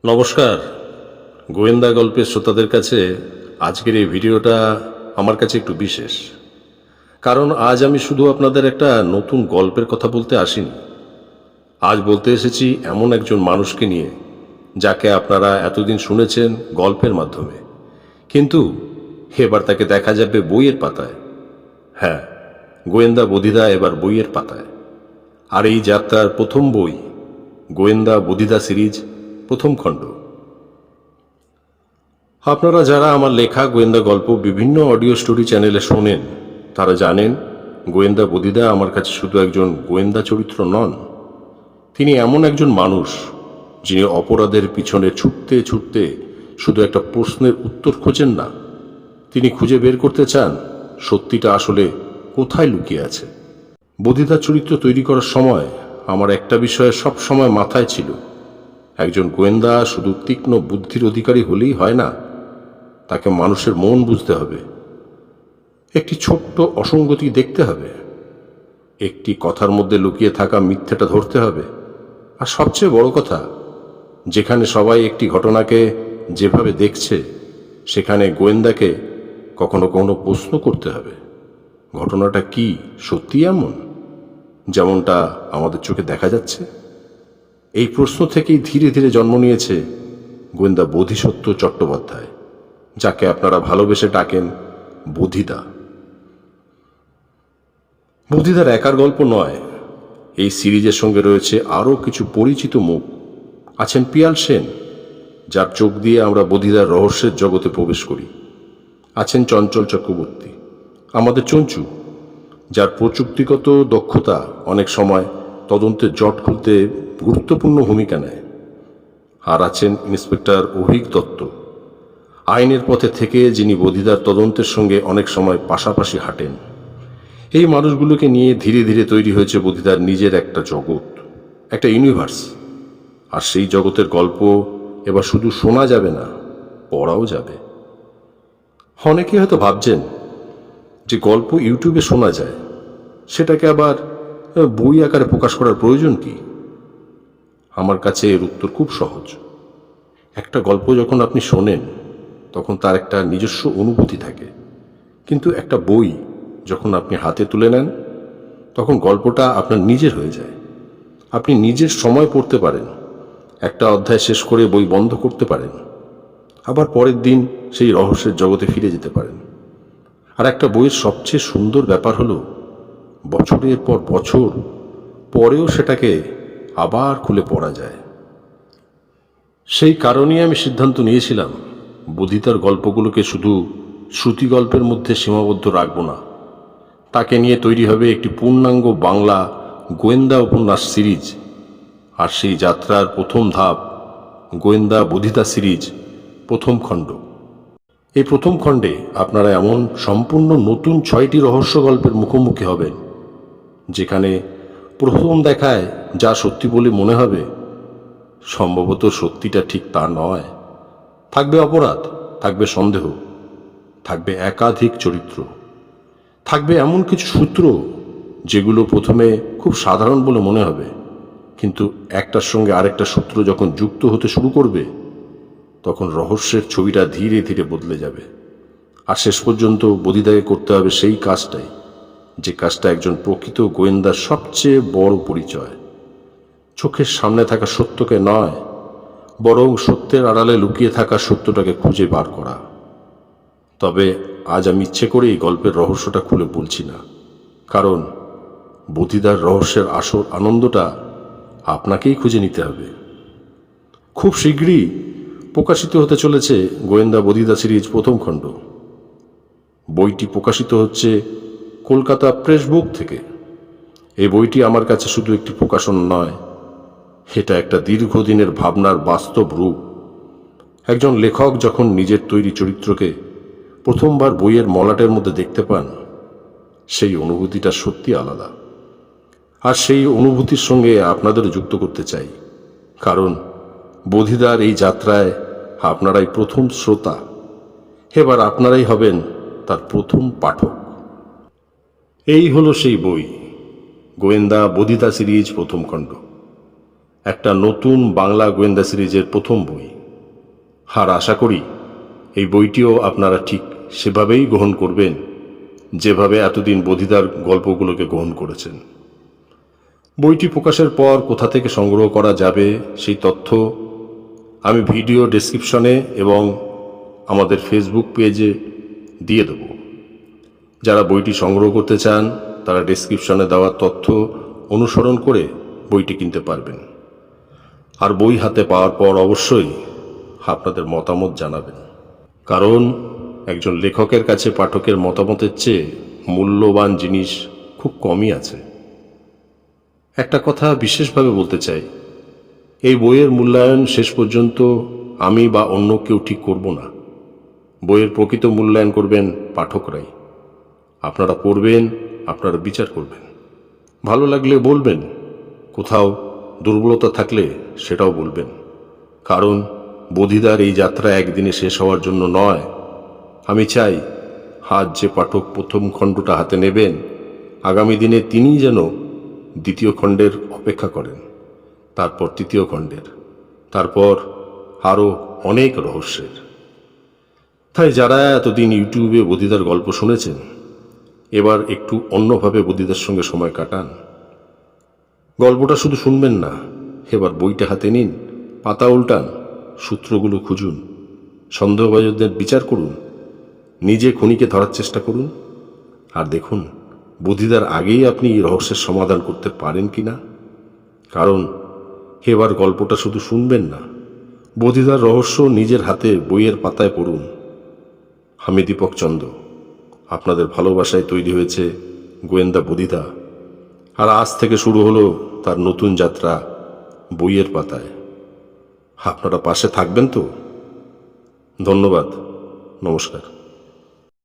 নমস্কার। গোয়েন্দা গল্পের শ্রোতাদের কাছে আজকের এই ভিডিওটা আমার কাছে একটু বিশেষ, কারণ আজ আমি শুধু আপনাদের একটা নতুন গল্পের কথা বলতে আসিনি। আজ বলতে এসেছি এমন একজন মানুষকে নিয়ে যাকে আপনারা এতদিন শুনেছেন গল্পের মাধ্যমে, কিন্তু এবার তাকে দেখা যাবে বইয়ের পাতায়। হ্যাঁ, গোয়েন্দা বধিদা এবার বইয়ের পাতায়। আর এই যাত্রার প্রথম বই গোয়েন্দা বধিদা সিরিজ প্রথম খণ্ড। আপনারা যারা আমার লেখা গোয়েন্দা গল্প বিভিন্ন অডিও স্টোরি চ্যানেলে শোনেন তারা জানেন গোয়েন্দা বধিদা আমার কাছে শুধু একজন গোয়েন্দা চরিত্র নন, তিনি এমন একজন মানুষ যিনি অপরাধের পিছনে ছুটতে ছুটতে শুধু একটা প্রশ্নের উত্তর খোঁজেন না, তিনি খুঁজে বের করতে চান সত্যিটা আসলে কোথায় লুকিয়ে আছে। বধিদা চরিত্র তৈরি করার সময় আমার একটা বিষয় সব সময় মাথায় ছিল, একজন গোয়েন্দা শুধু তীক্ষ্ণ বুদ্ধির অধিকারী হলেই হয় না, তাকে মানুষের মন বুঝতে হবে, একটি ছোট্ট অসঙ্গতি দেখতে হবে, একটি কথার মধ্যে লুকিয়ে থাকা মিথ্যেটা ধরতে হবে, আর সবচেয়ে বড় কথা, যেখানে সবাই একটি ঘটনাকে যেভাবে দেখছে সেখানে গোয়েন্দাকে কখনো কখনো প্রশ্ন করতে হবে, ঘটনাটা কি সত্যি এমন যেমনটা আমাদের চোখে দেখা যাচ্ছে? এই প্রশ্ন থেকেই ধীরে ধীরে জন্ম নিয়েছে গোয়েন্দা বোধিসত্ত্ব চট্টোপাধ্যায়, যাকে আপনারা ভালোবেসে ডাকেন বধিদা। বধিদার একার গল্প নয়, এই সিরিজের সঙ্গে রয়েছে আরও কিছু পরিচিত মুখ। আছেন পিয়াল সেন, যার চোখ দিয়ে আমরা বধিদার রহস্যের জগতে প্রবেশ করি। আছেন চঞ্চল চক্রবর্তী, আমাদের চঞ্চু, যার প্রযুক্তিগত দক্ষতা অনেক সময় তদন্তের জট খুলতে গুরুত্বপূর্ণ ভূমিকা নেয়। আর আছেন ইন্সপেক্টর অভিক দত্ত, আইনের পথে থেকে যিনি বধিদার তদন্তের সঙ্গে অনেক সময় পাশাপাশি হাঁটেন। এই মানুষগুলোকে নিয়ে ধীরে ধীরে তৈরি হয়েছে বধিদার নিজের একটা জগৎ, একটা ইউনিভার্স। আর সেই জগতের গল্প এবার শুধু শোনা যাবে না, পড়াও যাবে। অনেকে হয়তো ভাবছেন যে গল্প ইউটিউবে শোনা যায়, সেটাকে আবার বই আকারে প্রকাশ করার প্রয়োজন কি? আমার কাছে এর উত্তর খুব সহজ। একটা গল্প যখন আপনি শোনেন তখন তার একটা নিজস্ব অনুভূতি থাকে, কিন্তু একটা বই যখন আপনি হাতে তুলে নেন তখন গল্পটা আপনার নিজের হয়ে যায়। আপনি নিজের সময় পড়তে পারেন, একটা অধ্যায় শেষ করে বই বন্ধ করতে পারেন, আবার পরের দিন সেই রহস্যের জগতে ফিরে যেতে পারেন। আর একটা বইয়ের সবচেয়ে সুন্দর ব্যাপার হলো বছরের পর বছর পরেও সেটাকে আবার খুলে পড়া যায়। সেই কারণেই আমি সিদ্ধান্ত নিয়েছিলাম বধিদার গল্পগুলোকে শুধু শ্রুতি গল্পের মধ্যে সীমাবদ্ধ রাখব না, তাকে নিয়ে তৈরি হবে একটি পূর্ণাঙ্গ বাংলা গোয়েন্দা উপন্যাস সিরিজ। আর সেই যাত্রার প্রথম ধাপ গোয়েন্দা বধিদা সিরিজ প্রথম খণ্ড। এই প্রথম খণ্ডে আপনারা এমন সম্পূর্ণ নতুন 6টি রহস্য গল্পের মুখোমুখি হবেন, যেখানে প্রথম দেখায় যা সত্যি বলে মনে হবে সম্ভবত সত্যিটা ঠিক তা নয়। থাকবে অপরাধ, থাকবে সন্দেহ, থাকবে একাধিক চরিত্র, থাকবে এমন কিছু সূত্র যেগুলো প্রথমে খুব সাধারণ বলে মনে হবে, কিন্তু একটার সঙ্গে আরেকটা সূত্র যখন যুক্ত হতে শুরু করবে তখন রহস্যের ছবিটা ধীরে ধীরে বদলে যাবে। আর শেষ পর্যন্ত বধিদাকে করতে হবে সেই কাজটাই, যে কাজটা একজন প্রকৃত গোয়েন্দার সবচেয়ে বড় পরিচয়। চোখের সামনে থাকা সত্যকে নয়, বরং সত্যের আড়ালে লুকিয়ে থাকা সত্যটাকে খুঁজে বার করা। তবে আজ আমি ইচ্ছে করে এই গল্পের রহস্যটা খুলে বলছি না, কারণ বধিদার রহস্যের আসল আনন্দটা আপনাকেই খুঁজে নিতে হবে। খুব শীঘ্রই প্রকাশিত হতে চলেছে গোয়েন্দা বধিদা সিরিজ প্রথম খণ্ড। বইটি প্রকাশিত হচ্ছে কলকাতা প্রেস বুক থেকে। এই বইটি আমার কাছে শুধু একটি প্রকাশন নয়, এটা একটা দীর্ঘদিনের ভাবনার বাস্তব রূপ। একজন লেখক যখন নিজের তৈরি চরিত্রকে প্রথমবার বইয়ের মলাটের মধ্যে দেখতে পান, সেই অনুভূতিটা সত্যি আলাদা। আর সেই অনুভূতির সঙ্গে আপনাদের যুক্ত করতে চাই, কারণ বধিদার এই যাত্রায় আপনারাই প্রথম শ্রোতা, এবার আপনারাই হবেন তার প্রথম পাঠক। এই হলো সেই বই, গোয়েন্দা বধিদা সিরিজ প্রথম খণ্ড, একটা নতুন বাংলা গোয়েন্দা সিরিজের প্রথম বই। আর আশা করি এই বইটিও আপনারা ঠিক সেভাবেই গ্রহণ করবেন যেভাবে এতদিন বধিদার গল্পগুলোকে গ্রহণ করেছেন। বইটি প্রকাশের পর কোথা থেকে সংগ্রহ করা যাবে সেই তথ্য আমি ভিডিও ডেসক্রিপশনে এবং আমাদের ফেসবুক পেজে দিয়ে দেব। যারা বইটি সংগ্রহ করতে চান তারা ডেসক্রিপশনে দেওয়া তথ্য অনুসরণ করে বইটি কিনতে পারবেন। আর বই হাতে পাওয়ার পর অবশ্যই আপনাদের মতামত জানাবেন, কারণ একজন লেখকের কাছে পাঠকের মতামতের চেয়ে মূল্যবান জিনিস খুব কমই আছে। একটা কথা বিশেষভাবে বলতে চাই, এই বইয়ের মূল্যায়ন শেষ পর্যন্ত আমি বা অন্য কেউ ঠিক করব না। বইয়ের প্রকৃত মূল্যায়ন করবেন পাঠকরাই। আপনারা পড়বেন, আপনারা বিচার করবেন। ভালো লাগলে বলবেন, কোথাও দুর্বলতা থাকলে সেটাও বলবেন। কারণ বধিদার এই যাত্রা একদিনে শেষ হওয়ার জন্য নয়। আমি চাই আজ যে পাঠক প্রথম খণ্ডটা হাতে নেবেন, আগামী দিনে তিনিই যেন দ্বিতীয় খণ্ডের অপেক্ষা করেন, তারপর তৃতীয় খণ্ডের, তারপর আরও অনেক রহস্যের। তাই যারা এতদিন ইউটিউবে বধিদার গল্প শুনেছেন, এবার একটু অন্যভাবে বধিদার সঙ্গে সময় কাটান। গল্পটা শুধু শুনবেন না, এবার বইটা হাতে নিন, পাতা উল্টান, সূত্রগুলো খুঁজুন, সন্দেহভাজনদের বিচার করুন, নিজে খুনিকে ধরার চেষ্টা করুন, আর দেখুন বধিদার আগেই আপনি এই রহস্যের সমাধান করতে পারেন কি না। কারণ এবার গল্পটা শুধু শুনবেন না, বধিদার রহস্য নিজের হাতে বইয়ের পাতায় পড়ুন। আমি দীপক চন্দ, আপনাদের ভালোবাসায় তৈরি হয়েছে গোয়েন্দা বধিদা, আর আজ থেকে শুরু হলো তার নতুন যাত্রা বইয়ের পাতায়। আপনারা পাশে থাকবেন তো? ধন্যবাদ, নমস্কার।